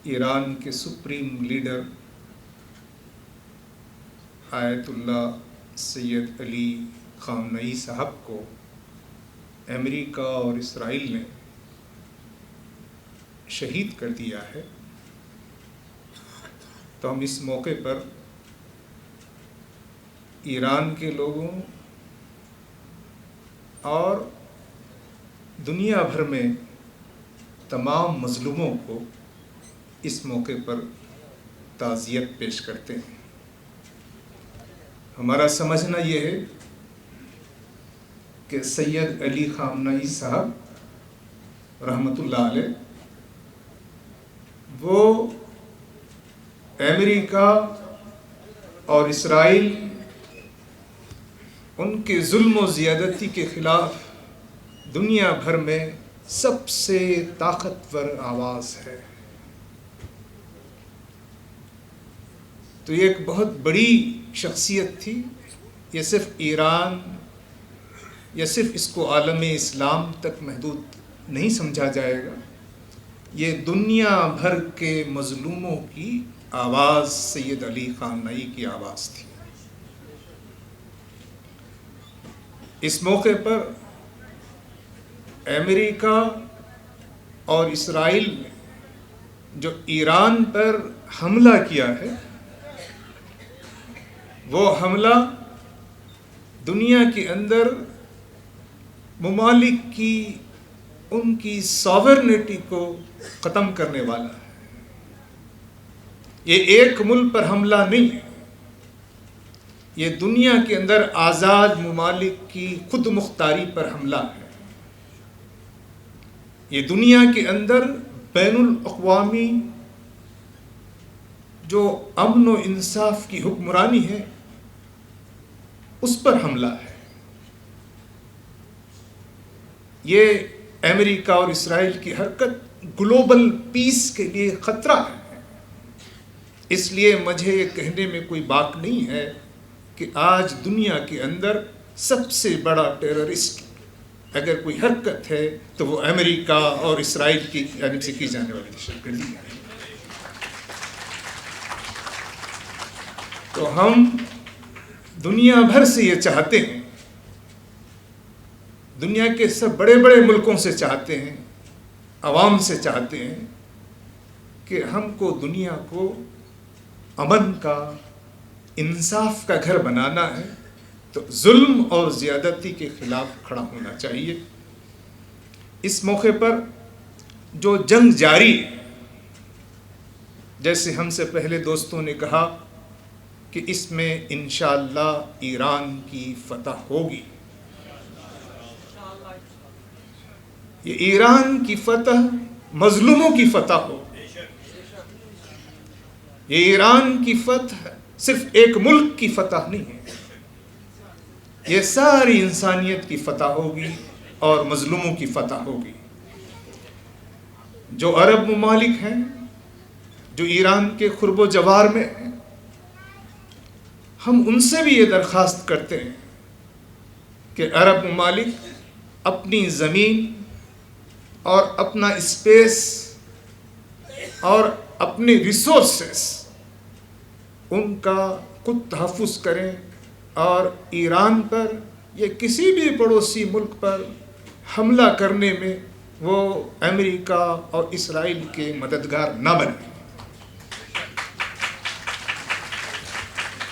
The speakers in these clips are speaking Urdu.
ایران کے سپریم لیڈر آیت اللہ سید علی خامنئی صاحب کو امریکہ اور اسرائیل نے شہید کر دیا ہے، تو ہم اس موقع پر ایران کے لوگوں اور دنیا بھر میں تمام مظلوموں کو اس موقع پر تعزیت پیش کرتے ہیں۔ ہمارا سمجھنا یہ ہے کہ سید علی خامنئی صاحب رحمۃ اللہ علیہ وہ امریکہ اور اسرائیل ان کے ظلم و زیادتی کے خلاف دنیا بھر میں سب سے طاقتور آواز ہے۔ تو یہ ایک بہت بڑی شخصیت تھی۔ یہ صرف ایران یا صرف اس کو عالم اسلام تک محدود نہیں سمجھا جائے گا، یہ دنیا بھر کے مظلوموں کی آواز سید علی خامنئی کی آواز تھی۔ اس موقع پر امریکہ اور اسرائیل نے جو ایران پر حملہ کیا ہے، وہ حملہ دنیا کے اندر ممالک کی ان کی ساورنٹی کو ختم کرنے والا ہے۔ یہ ایک ملک پر حملہ نہیں ہے، یہ دنیا کے اندر آزاد ممالک کی خود مختاری پر حملہ ہے۔ یہ دنیا کے اندر بین الاقوامی جو امن و انصاف کی حکمرانی ہے اس پر حملہ ہے۔ یہ امریکہ اور اسرائیل کی حرکت گلوبل پیس کے لیے خطرہ ہے۔ اس لیے مجھے یہ کہنے میں کوئی باک نہیں ہے کہ آج دنیا کے اندر سب سے بڑا ٹیررسٹ اگر کوئی حرکت ہے تو وہ امریکہ اور اسرائیل کی جانب سے کی جانے والی دہشت گردی ہے۔ تو ہم دنیا بھر سے یہ چاہتے ہیں، دنیا کے سب بڑے بڑے ملکوں سے چاہتے ہیں، عوام سے چاہتے ہیں کہ ہم کو دنیا کو امن کا، انصاف کا گھر بنانا ہے، تو ظلم اور زیادتی کے خلاف کھڑا ہونا چاہیے۔ اس موقع پر جو جنگ جاری ہے، جیسے ہم سے پہلے دوستوں نے کہا کہ اس میں انشاءاللہ ایران کی فتح ہوگی۔ یہ ایران کی فتح مظلوموں کی فتح ہو۔ یہ ایران کی فتح صرف ایک ملک کی فتح نہیں ہے، یہ ساری انسانیت کی فتح ہوگی اور مظلوموں کی فتح ہوگی۔ جو عرب ممالک ہیں، جو ایران کے قرب و جوار میں ہیں، ہم ان سے بھی یہ درخواست کرتے ہیں کہ عرب ممالک اپنی زمین اور اپنا اسپیس اور اپنے ریسورسز ان کا خود تحفظ کریں، اور ایران پر یا کسی بھی پڑوسی ملک پر حملہ کرنے میں وہ امریکہ اور اسرائیل کے مددگار نہ بنیں۔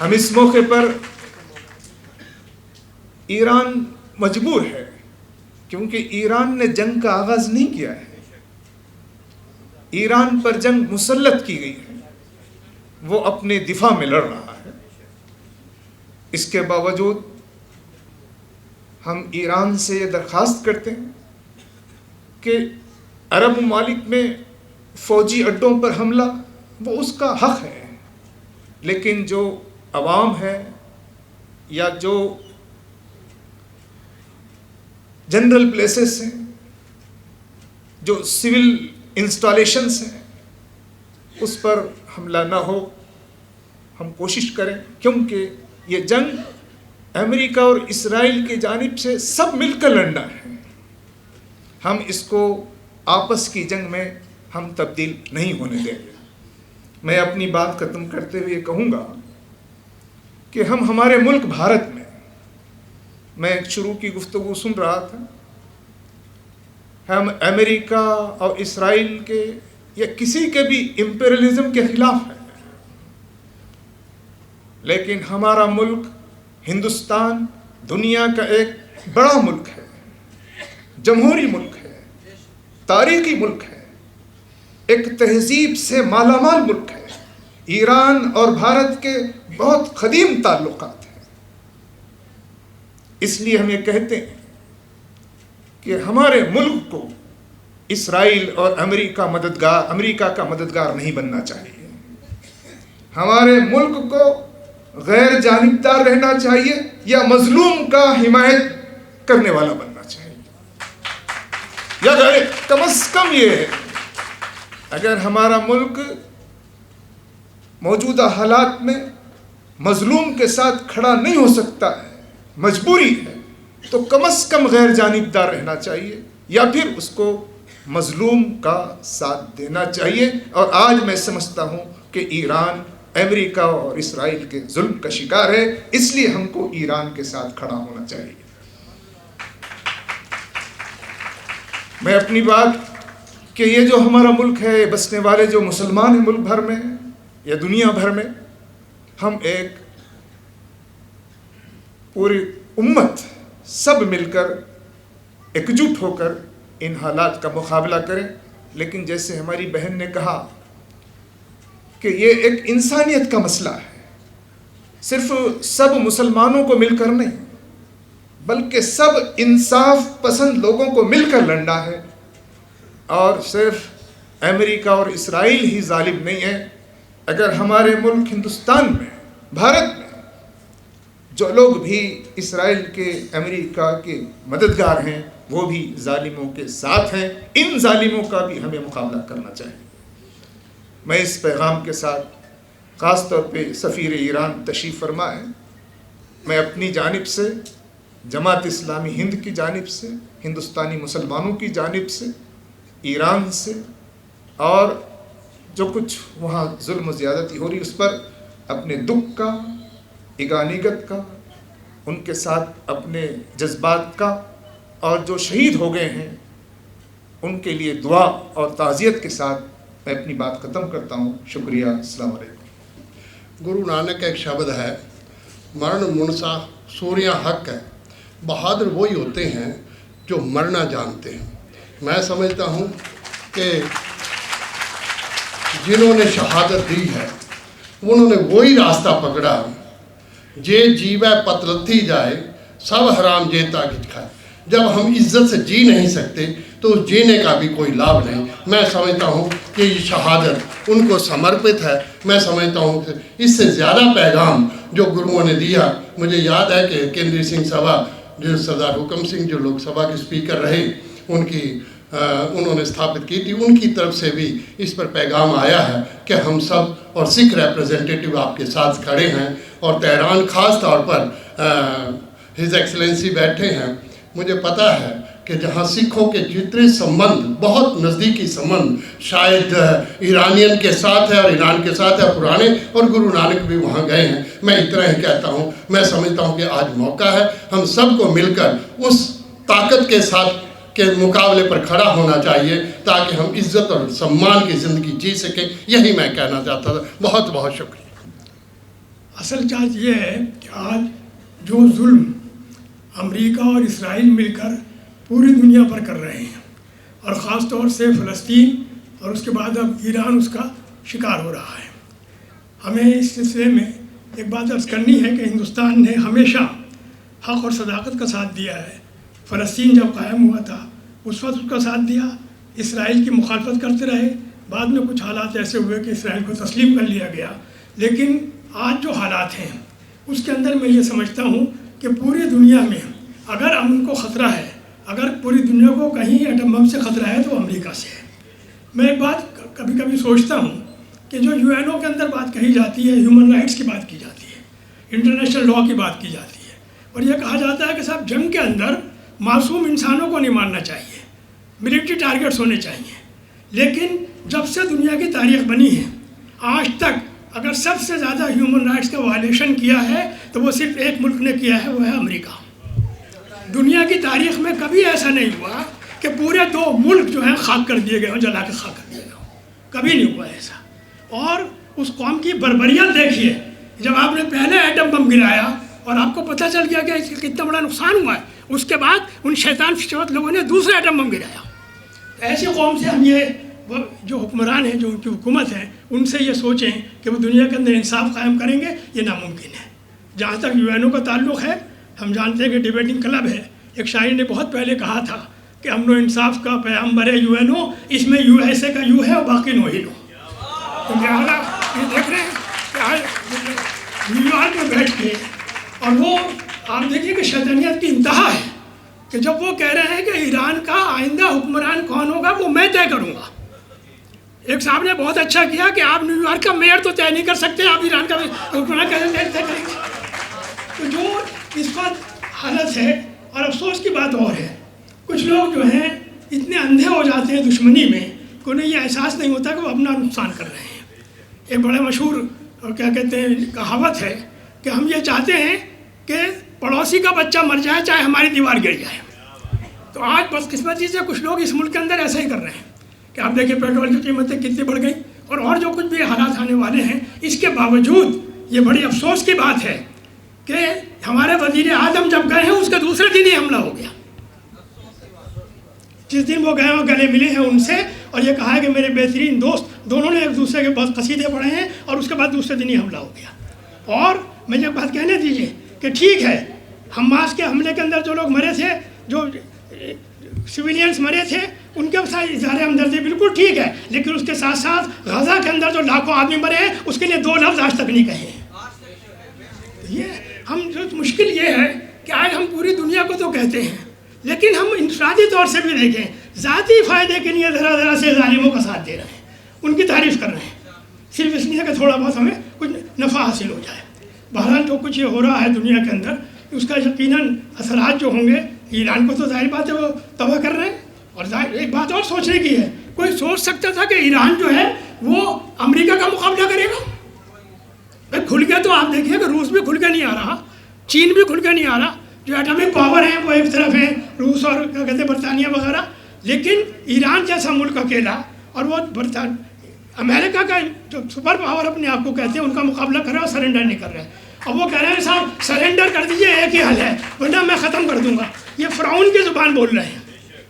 ہم اس موقع پر ایران مجبور ہے، کیونکہ ایران نے جنگ کا آغاز نہیں کیا ہے، ایران پر جنگ مسلط کی گئی ہے، وہ اپنے دفاع میں لڑ رہا ہے۔ اس کے باوجود ہم ایران سے یہ درخواست کرتے ہیں کہ عرب ممالک میں فوجی اڈوں پر حملہ وہ اس کا حق ہے، لیکن جو عوام ہے یا جو جنرل پلیسز ہیں، جو سول انسٹالیشنز ہیں، اس پر حملہ نہ ہو۔ ہم کوشش کریں، کیونکہ یہ جنگ امریکہ اور اسرائیل کی جانب سے سب مل کر لڑنا ہے۔ ہم اس کو آپس کی جنگ میں ہم تبدیل نہیں ہونے دیں گے۔ میں اپنی بات ختم کرتے ہوئے کہوں گا کہ ہمارے ملک بھارت میں ایک شروع کی گفتگو سن رہا تھا، ہم امریکہ اور اسرائیل کے یا کسی کے بھی امپیریلزم کے خلاف ہیں، لیکن ہمارا ملک ہندوستان دنیا کا ایک بڑا ملک ہے، جمہوری ملک ہے، تاریخی ملک ہے، ایک تہذیب سے مالا مال ملک ہے۔ ایران اور بھارت کے بہت قدیم تعلقات ہیں، اس لیے ہم یہ کہتے ہیں کہ ہمارے ملک کو اسرائیل اور امریکہ کا مددگار نہیں بننا چاہیے۔ ہمارے ملک کو غیر جانبدار رہنا چاہیے یا مظلوم کا حمایت کرنے والا بننا چاہیے، یا کم از کم یہ ہے اگر ہمارا ملک موجودہ حالات میں مظلوم کے ساتھ کھڑا نہیں ہو سکتا ہے، مجبوری ہے، تو کم از کم غیر جانبدار رہنا چاہیے یا پھر اس کو مظلوم کا ساتھ دینا چاہیے۔ اور آج میں سمجھتا ہوں کہ ایران امریکہ اور اسرائیل کے ظلم کا شکار ہے، اس لیے ہم کو ایران کے ساتھ کھڑا ہونا چاہیے۔ میں اپنی بات کہ یہ جو ہمارا ملک ہے، بسنے والے جو مسلمان ہیں ملک بھر میں یا دنیا بھر میں، ہم ایک پوری امت سب مل کر ایک جٹ ہو کر ان حالات کا مقابلہ کریں۔ لیکن جیسے ہماری بہن نے کہا کہ یہ ایک انسانیت کا مسئلہ ہے، صرف سب مسلمانوں کو مل کر نہیں بلکہ سب انصاف پسند لوگوں کو مل کر لڑنا ہے، اور صرف امریکہ اور اسرائیل ہی ظالم نہیں ہے۔ اگر ہمارے ملک ہندوستان میں، بھارت میں جو لوگ بھی اسرائیل کے، امریکہ کے مددگار ہیں، وہ بھی ظالموں کے ساتھ ہیں، ان ظالموں کا بھی ہمیں مقابلہ کرنا چاہیے۔ میں اس پیغام کے ساتھ خاص طور پہ سفیر ایران تشریف فرما ہے، میں اپنی جانب سے، جماعت اسلامی ہند کی جانب سے، ہندوستانی مسلمانوں کی جانب سے، ایران سے، اور جو کچھ وہاں ظلم و زیادتی ہو رہی اس پر اپنے دکھ کا، اگانیگت کا، ان کے ساتھ اپنے جذبات کا، اور جو شہید ہو گئے ہیں ان کے لیے دعا اور تعزیت کے ساتھ میں اپنی بات ختم کرتا ہوں۔ شکریہ، السلام علیکم۔ گرو نانک کا ایک شبد ہے، مرن منسا سوریاں حق ہے، بہادر وہی ہوتے ہیں جو مرنا جانتے ہیں۔ میں سمجھتا ہوں کہ جنہوں نے شہادت دی ہے انہوں نے وہی راستہ پکڑا، جے جیوے پتلتھی جائے سب حرام جیتا گچ کھائے۔ جب ہم عزت سے جی نہیں سکتے تو اس جینے کا بھی کوئی لابھ نہیں۔ میں سمجھتا ہوں کہ یہ شہادت ان کو سمرپت ہے۔ میں سمجھتا ہوں کہ اس سے زیادہ پیغام جو گروؤں نے دیا، مجھے یاد ہے کہ کیندری سنگھ سبھا جو سردار حکم سنگھ جو لوک سبھا کے اسپیکر رہے، انہوں نے استھاپت کی تھی، ان کی طرف سے بھی اس پر پیغام آیا ہے کہ ہم سب اور سکھ ریپریزنٹیٹیو آپ کے ساتھ کھڑے ہیں، اور تہران خاص طور پر ہز ایکسلنسی بیٹھے ہیں۔ مجھے پتہ ہے کہ جہاں سکھوں کے جتنے سمبند، بہت نزدیکی سمبند شاید ایرانین کے ساتھ ہے اور ایران کے ساتھ ہے پرانے، اور گرو نانک بھی وہاں گئے ہیں۔ میں اتنا ہی کہتا ہوں، میں سمجھتا ہوں کہ آج موقع ہے ہم سب کو مل کر اس طاقت کے ساتھ کے مقابلے پر کھڑا ہونا چاہیے تاکہ ہم عزت اور سمان کی زندگی جی سکیں۔ یہی میں کہنا چاہتا تھا۔ بہت بہت شکریہ۔ اصل چیز یہ ہے کہ آج جو ظلم امریکہ اور اسرائیل مل کر پوری دنیا پر کر رہے ہیں، اور خاص طور سے فلسطین اور اس کے بعد اب ایران اس کا شکار ہو رہا ہے، ہمیں اس سلسلے میں ایک بات عرض کرنی ہے کہ ہندوستان نے ہمیشہ حق اور صداقت کا ساتھ دیا ہے۔ فلسطین جب قائم ہوا تھا اس وقت اس کا ساتھ دیا، اسرائیل کی مخالفت کرتے رہے، بعد میں کچھ حالات ایسے ہوئے کہ اسرائیل کو تسلیم کر لیا گیا، لیکن آج جو حالات ہیں اس کے اندر میں یہ سمجھتا ہوں کہ پوری دنیا میں اگر امن کو خطرہ ہے، اگر پوری دنیا کو کہیں ایٹم بم سے خطرہ ہے تو امریکہ سے ہے۔ میں ایک بات کبھی کبھی سوچتا ہوں کہ جو UN کے اندر بات کہی جاتی ہے، ہیومن رائٹس کی بات کی جاتی ہے، انٹرنیشنل لاء کی بات کی جاتی ہے، اور یہ کہا جاتا ہے کہ صاحب جنگ کے اندر معصوم انسانوں کو نہیں مارنا چاہیے، ملٹری ٹارگیٹس ہونے چاہیے، لیکن جب سے دنیا کی تاریخ بنی ہے آج تک اگر سب سے زیادہ ہیومن رائٹس کا وائلیشن کیا ہے تو وہ صرف ایک ملک نے کیا ہے، وہ ہے امریکہ۔ دنیا کی تاریخ میں کبھی ایسا نہیں ہوا کہ پورے 2 ملک جو ہیں خاک کر دیے گئے ہوں، جلا کے خاک کر دیے گئے ہوں، کبھی نہیں ہوا ایسا۔ اور اس قوم کی بربریت دیکھیے، جب آپ نے پہلے ایٹم بم گرایا اور آپ کو پتہ چل گیا کہ کتنا بڑا نقصان ہوا ہے، اس کے بعد ان شیطان فشوت لوگوں نے دوسرا ایٹم بم گرایا۔ ایسی قوم سے ہم یہ جو حکمران ہیں، جو ان کی حکومت ہے، ان سے یہ سوچیں کہ وہ دنیا کے اندر انصاف قائم کریں گے، یہ ناممکن ہے۔ جہاں تک UN کا تعلق ہے، ہم جانتے ہیں کہ ڈیبیٹنگ کلب ہے، ایک شاعر نے بہت پہلے کہا تھا کہ امن و انصاف کا پیغمبر ہے UN، اس میں USA کا یو ہے اور باقی نو ہی نو۔ تو لہٰذا یہ دیکھ رہے ہیں کہ آج نیو یارک میں بیٹھ کے، اور وہ آپ دیکھیے کہ شیطانیت کی انتہا ہے کہ جب وہ کہہ رہے ہیں کہ ایران کا آئندہ حکمران کون ہوگا وہ میں طے کروں گا۔ ایک صاحب نے بہت اچھا کیا کہ آپ نیو یارک کا میئر تو طے نہیں کر سکتے، آپ ایران کا حکمران کیسے طے کریں گے؟ تو جو اس وقت حالت ہے، اور افسوس کی بات اور ہے، کچھ لوگ جو ہیں اتنے اندھے ہو جاتے ہیں دشمنی میں کہ انہیں یہ احساس نہیں ہوتا کہ وہ اپنا نقصان کر رہے ہیں۔ ایک بڑا مشہور اور کیا کہتے ہیں کہاوت ہے کہ ہم یہ چاہتے ہیں کہ پڑوسی کا بچہ مر جائے چاہے ہماری دیوار گر جائے۔ تو آج بدقسمتی سے کچھ لوگ اس ملک کے اندر ایسا ہی کر رہے ہیں کہ آپ دیکھیں پیٹرول کی قیمتیں کتنی بڑھ گئی، اور جو کچھ بھی حالات آنے والے ہیں، اس کے باوجود یہ بڑی افسوس کی بات ہے کہ ہمارے وزیر اعظم جب گئے ہیں اس کے دوسرے دن ہی حملہ ہو گیا۔ جس دن وہ گئے ہیں گلے ملے ہیں ان سے اور یہ کہا ہے کہ میرے بہترین دوست، دونوں نے ایک دوسرے کے بہت قصیدے پڑھے ہیں، اور اس کے بعد دوسرے دن ہی حملہ ہو گیا۔ اور مجھے ایک بات کہنے دیجیے کہ ٹھیک ہے، حماس کے حملے کے اندر جو لوگ مرے تھے، جو سویلینز مرے تھے، ان کے ساتھ اظہار ہمدردی بالکل ٹھیک ہے، لیکن اس کے ساتھ ساتھ غزہ کے اندر جو لاکھوں آدمی مرے ہیں اس کے لیے 2 لفظ آج تک نہیں کہے ہیں۔ یہ ہم جو مشکل یہ ہے کہ آج ہم پوری دنیا کو تو کہتے ہیں، لیکن ہم انفرادی طور سے بھی دیکھیں، ذاتی فائدے کے لیے ذرا ذرا سے ظالموں کا ساتھ دے رہے ہیں، ان کی تعریف کر رہے ہیں، صرف اس لیے کہ تھوڑا بہت ہمیں کچھ نفع حاصل ہو جائے۔ بہرحال جو کچھ یہ ہو رہا ہے دنیا کے اندر، اس کا یقیناً اثرات جو ہوں گے، ایران کو تو ظاہر بات ہے وہ تباہ کر رہے ہیں۔ اور ایک بات اور سوچنے کی ہے، کوئی سوچ سکتا تھا کہ ایران جو ہے وہ امریکہ کا مقابلہ کرے گا؟ بھائی کھل کے تو آپ دیکھیے کہ روس بھی کھل کے نہیں آ رہا، چین بھی کھل کے نہیں آ رہا، جو ایٹمک پاور ہیں وہ ایک طرف ہیں، روس اور کیا کہتے ہیں برطانیہ وغیرہ، لیکن ایران جیسا ملک اکیلا، اور وہ امریکہ کا جو سپر پاور اپنے آپ کو کہتے ہیں، ان کا مقابلہ کر رہے ہیں اور سرنڈر نہیں کر رہے ہیں۔ اب وہ کہہ رہے ہیں صاحب سرنڈر کر دیجئے، ایک ہی حل ہے ورنہ میں ختم کر دوں گا۔ یہ فرعون کی زبان بول رہے ہیں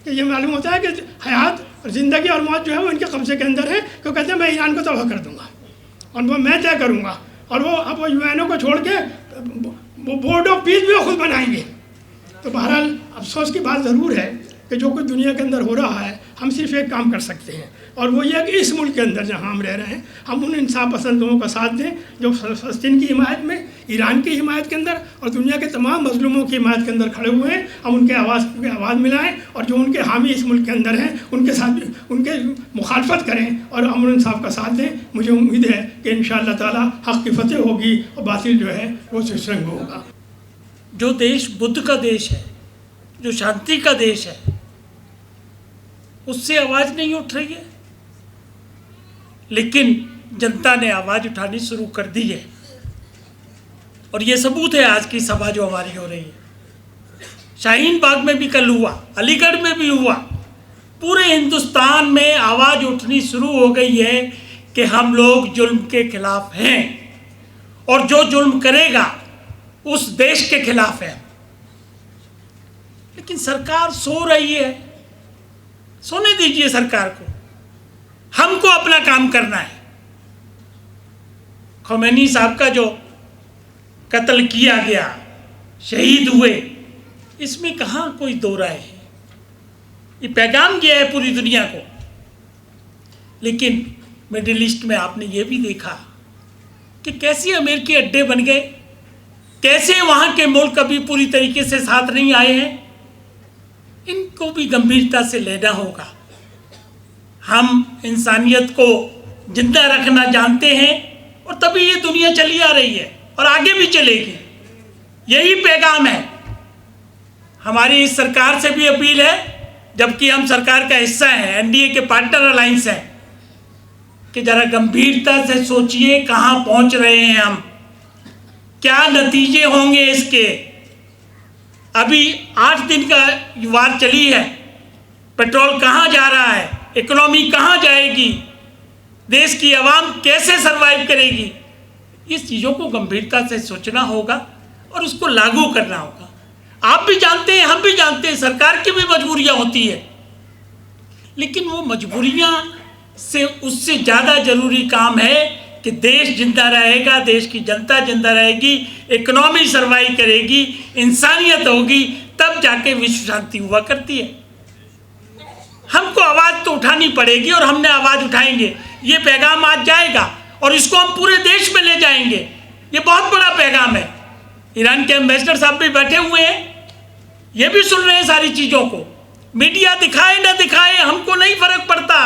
کہ یہ معلوم ہوتا ہے کہ حیات اور زندگی اور موت جو ہے وہ ان کے قبضے کے اندر ہے، کہ کہتے ہیں میں ایران کو تباہ کر دوں گا اور وہ میں طے کروں گا، اور وہ اب وہ UN کو چھوڑ کے وہ بورڈ آف پیس بھی وہ خود بنائیں گے۔ تو بہرحال افسوس کی بات ضرور ہے کہ جو کچھ دنیا کے اندر ہو رہا ہے، ہم صرف ایک کام کر سکتے ہیں، اور وہ یہ کہ اس ملک کے اندر جہاں ہم رہ رہے ہیں، ہم ان انصاف پسند لوگوں کا ساتھ دیں جو فلسطین کی حمایت میں، ایران کی حمایت کے اندر اور دنیا کے تمام مظلوموں کی حمایت کے اندر کھڑے ہوئے ہیں۔ ہم ان کے آواز ملائیں، اور جو ان کے حامی اس ملک کے اندر ہیں ان کے ساتھ ان کے مخالفت کریں اور امن انصاف کا ساتھ دیں۔ مجھے امید ہے کہ انشاءاللہ تعالی حق کی فتح ہوگی اور باطل جو ہے وہ شرنگ ہوگا۔ جو دیش بدھ کا دیش ہے، جو شانتی کا دیش ہے، اس سے آواز نہیں اٹھ رہی ہے، لیکن جنتا نے آواز اٹھانی شروع کر دی ہے، اور یہ ثبوت ہے آج کی سبھا جو ہماری ہو رہی ہے۔ شاہین باغ میں بھی کل ہوا، علی گڑھ میں بھی ہوا، پورے ہندوستان میں آواز اٹھنی شروع ہو گئی ہے کہ ہم لوگ ظلم کے خلاف ہیں، اور جو ظلم کرے گا اس دیش کے خلاف ہے۔ لیکن سرکار سو رہی ہے، سونے دیجئے سرکار کو، ہم کو اپنا کام کرنا ہے۔ خمینی صاحب کا جو قتل کیا گیا، شہید ہوئے، اس میں کہاں کوئی دو رائے ہے، یہ پیغام گیا ہے پوری دنیا کو۔ لیکن مڈل ایسٹ میں آپ نے یہ بھی دیکھا کہ کیسے امریکی اڈے بن گئے، کیسے وہاں کے ملک ابھی پوری طریقے سے ساتھ نہیں آئے ہیں۔ ان کو بھی گمبھیرتا سے لینا ہوگا۔ ہم انسانیت کو زندہ رکھنا جانتے ہیں، اور تبھی یہ دنیا چلی آ رہی ہے اور آگے بھی چلے گی۔ یہی پیغام ہے ہماری اس سرکار سے بھی اپیل ہے، جبکہ ہم سرکار کا حصہ ہیں، NDA کے پارٹنر الائنس ہیں، کہ ذرا گمبھیرتا سے سوچئے کہاں پہنچ رہے ہیں ہم، کیا نتیجے ہوں گے اس کے۔ ابھی 8 دن کا وار چلی ہے، پیٹرول کہاں جا رہا ہے، اکنومی کہاں جائے گی، دیش کی عوام کیسے سروائیو کرے گی، اس چیزوں کو گمبھیرتا سے سوچنا ہوگا اور اس کو لاگو کرنا ہوگا۔ آپ بھی جانتے ہیں، ہم بھی جانتے ہیں، سرکار کی بھی مجبوریاں ہوتی ہیں، لیکن وہ مجبوریاں سے اس سے زیادہ ضروری کام ہے کہ دیش زندہ رہے گا، دیش کی جنتا زندہ رہے گی، اکنومی سروائیو کرے گی، انسانیت ہوگی، تب جا کے وشو شانتی ہوا کرتی ہے۔ ہم کو آواز تو اٹھانی پڑے گی اور ہم نے آواز اٹھائیں گے، یہ پیغام آج جائے گا اور اس کو ہم پورے دیش میں لے جائیں گے۔ یہ بہت بڑا پیغام ہے۔ ایران کے ایمبیسڈر صاحب بھی بیٹھے ہوئے ہیں، یہ بھی سن رہے ہیں ساری چیزوں کو۔ میڈیا دکھائے نہ دکھائے ہم کو نہیں فرق پڑتا،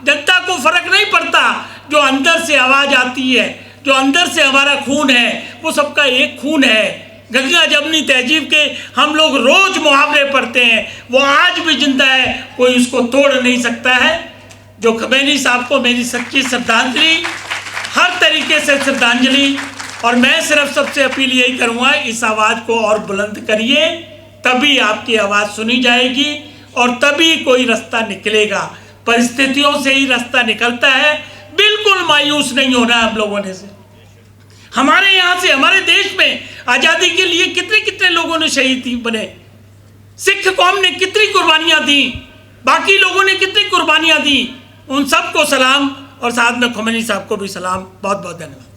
جنتا کو فرق نہیں پڑتا۔ جو اندر سے آواز آتی ہے، جو اندر سے ہمارا خون ہے، وہ سب کا ایک خون ہے۔ گنگا جمنی تہذیب کے ہم لوگ روز محاورے پڑھتے ہیں، وہ آج بھی زندہ ہے، کوئی اس کو توڑ نہیں سکتا ہے۔ جو خمینی صاحب کو میری سچی شردھانجلی، ہر طریقے سے شردھانجلی، اور میں صرف سب سے اپیل یہی کروں گا، اس آواز کو اور بلند کریے، تبھی آپ کی آواز سنی جائے گی اور تبھی کوئی رستہ نکلے گا۔ پرستتھیوں سے ہی رستہ نکلتا ہے، بالکل مایوس نہیں ہونا ہے ہم لوگوں نے سے۔ ہمارے یہاں سے، ہمارے دیش میں آزادی کے لیے کتنے لوگوں نے شہید بنے، سکھ قوم نے کتنی قربانیاں دیں، باقی لوگوں نے کتنی قربانیاں دیں، ان سب کو سلام، اور ساتھ میں خمینی صاحب کو بھی سلام۔ بہت بہت دھنیواد۔